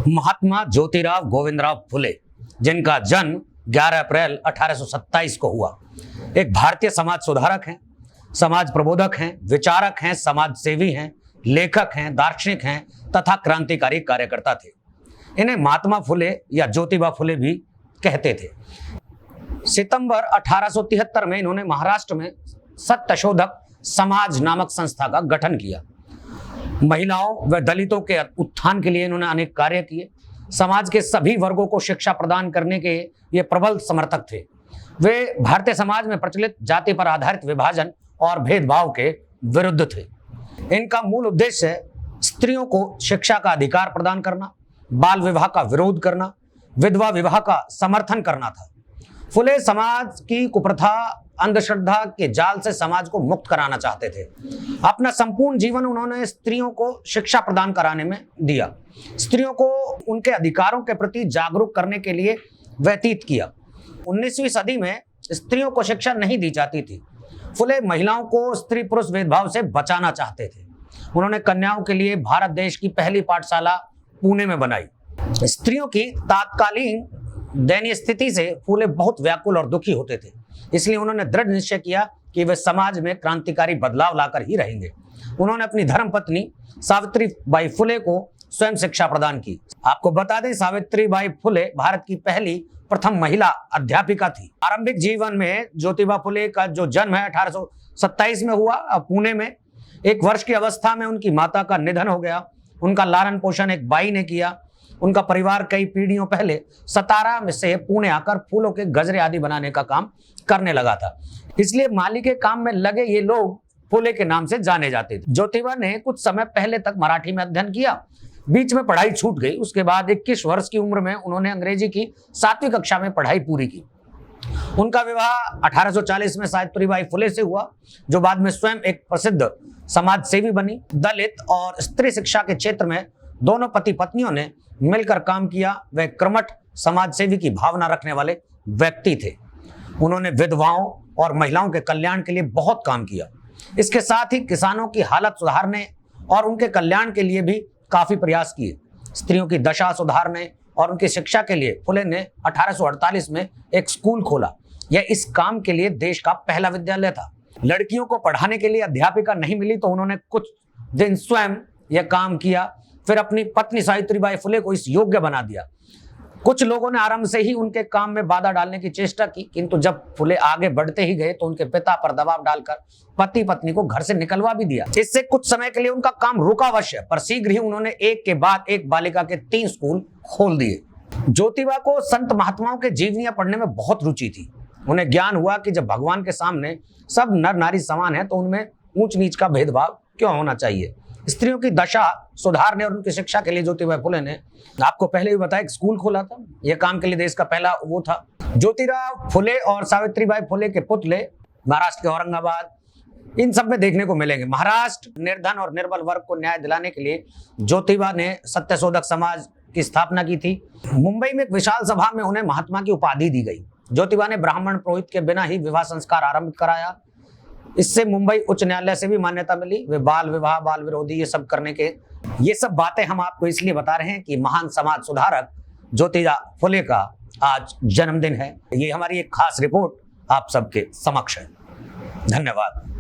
महात्मा ज्योतिराव गोविंदराव फुले, जिनका जन्म 11 अप्रैल 1827 को हुआ, एक भारतीय समाज सुधारक हैं, समाज प्रबोधक हैं, विचारक हैं, समाज सेवी हैं, लेखक हैं, दार्शनिक हैं तथा क्रांतिकारी कार्यकर्ता थे। इन्हें महात्मा फुले या ज्योतिबा फुले भी कहते थे। सितंबर 1873 में इन्होंने महाराष्ट्र में सत्यशोधक समाज नामक संस्था का गठन किया। महिलाओं व दलितों के उत्थान के लिए इन्होंने अनेक कार्य किए। समाज के सभी वर्गों को शिक्षा प्रदान करने के ये प्रबल समर्थक थे। वे भारतीय समाज में प्रचलित जाति पर आधारित विभाजन और भेदभाव के विरुद्ध थे। इनका मूल उद्देश्य स्त्रियों को शिक्षा का अधिकार प्रदान करना, बाल विवाह का विरोध करना, विधवा विवाह का समर्थन करना था। फुले समाज की कुप्रथा, अंधश्रद्धा के जाल से समाज को मुक्त कराना चाहते थे। अपना संपूर्ण जीवन उन्होंने स्त्रियों को शिक्षा प्रदान कराने में दिया। स्त्रियों को उनके अधिकारों के प्रति जागरूक करने के लिए व्यतीत किया। 19वीं सदी में स्त्रियों को शिक्षा नहीं दी जाती थी। फुले महिलाओं को स्त्री पुरुष भेदभाव से बचाना चाहते थे। उन्होंने कन्याओं के लिए भारत देश की पहली पाठशाला पुणे में बनाई। स्त्रियों की तात्कालीन दयनीय स्थिति से फुले बहुत व्याकुल और दुखी होते थे। इसलिए उन्होंने दृढ़ निश्चय किया कि वे समाज में क्रांतिकारी बदलाव लाकर ही रहेंगे। उन्होंने अपनी धर्मपत्नी सावित्रीबाई फुले को स्वयं शिक्षा प्रदान की। आपको बता दें, सावित्रीबाई फुले भारत की पहली प्रथम महिला अध्यापिका थी। आरंभिक जीवन में ज्योतिबा फुले का जो जन्म है 1827 में हुआ पुणे में। 1 वर्ष की अवस्था में उनकी माता का निधन हो गया। उनका लालन पोषण एक बाई ने किया। उनका परिवार कई पीढ़ियों पहले सतारा में से पुणे आकर फूलों के गजरे आदि बनाने का काम करने लगा था। इसलिए माली के काम में लगे ये लोग फुले के नाम से जाने जाते थे। ज्योतिबा ने कुछ समय पहले तक मराठी में अध्ययन किया। बीच में पढ़ाई छूट गई। उसके बाद 21 वर्ष की उम्र में उन्होंने अंग्रेजी की 7वीं कक्षा में पढ़ाई पूरी की। उनका विवाह 1840 में सावित्रीबाई फुले से हुआ, जो बाद में स्वयं एक प्रसिद्ध समाज सेवी बनी। दलित और स्त्री शिक्षा के क्षेत्र में दोनों पति पत्नियों ने मिलकर काम किया। वे कर्मठ समाज सेवी की भावना रखने वाले व्यक्ति थे। उन्होंने विधवाओं और महिलाओं के कल्याण के लिए बहुत काम किया। इसके साथ ही किसानों की हालत सुधारने और उनके कल्याण के लिए भी काफी प्रयास किए। स्त्रियों की दशा सुधारने और उनकी शिक्षा के लिए फुले ने 1848 में एक स्कूल खोला। यह इस काम के लिए देश का पहला विद्यालय था। लड़कियों को पढ़ाने के लिए अध्यापिका नहीं मिली तो उन्होंने कुछ दिन स्वयं यह काम किया। फिर अपनी पत्नी सावित्रीबाई फुले को इस योग्य बना दिया। कुछ लोगों ने आरंभ से ही उनके काम में बाधा डालने की चेष्टा की, किंतु जब फुले आगे बढ़ते ही गए तो उनके पिता पर दबाव डालकर पति पत्नी को घर से निकलवा भी दिया। इससे कुछ समय के लिए उनका काम रुका अवश्य, पर शीघ्र ही उन्होंने एक के बाद एक बालिका के 3 स्कूल खोल दिए। ज्योतिबा को संत महात्माओं के जीवनियां पढ़ने में बहुत रुचि थी। उन्हें ज्ञान हुआ कि जब भगवान के सामने सब नर नारी समान है तो उनमें ऊंच नीच का भेदभाव क्यों होना चाहिए। स्त्रियों की दशा सुधारने और उनकी शिक्षा के लिए ज्योतिबा फुले ने, आपको पहले भी बताया, एक स्कूल खोला था। यह काम के लिए देश का पहला वो था। ज्योतिराव फुले और सावित्रीबाई फुले के पुतले महाराष्ट्र के औरंगाबाद, इन सब में देखने को मिलेंगे। महाराष्ट्र निर्धन और निर्बल वर्ग को न्याय दिलाने के लिए ज्योतिबा ने सत्यशोधक समाज की स्थापना की थी। मुंबई में एक विशाल सभा में उन्हें महात्मा की उपाधि दी गई। ज्योतिबा ने ब्राह्मण पुरोहित के बिना ही विवाह संस्कार आरंभ कराया। इससे मुंबई उच्च न्यायालय से भी मान्यता मिली। वे बाल विवाह, बाल विरोधी, ये सब करने के, ये सब बातें हम आपको इसलिए बता रहे हैं कि महान समाज सुधारक ज्योतिबा फुले का आज जन्मदिन है। ये हमारी एक खास रिपोर्ट आप सबके समक्ष है। धन्यवाद।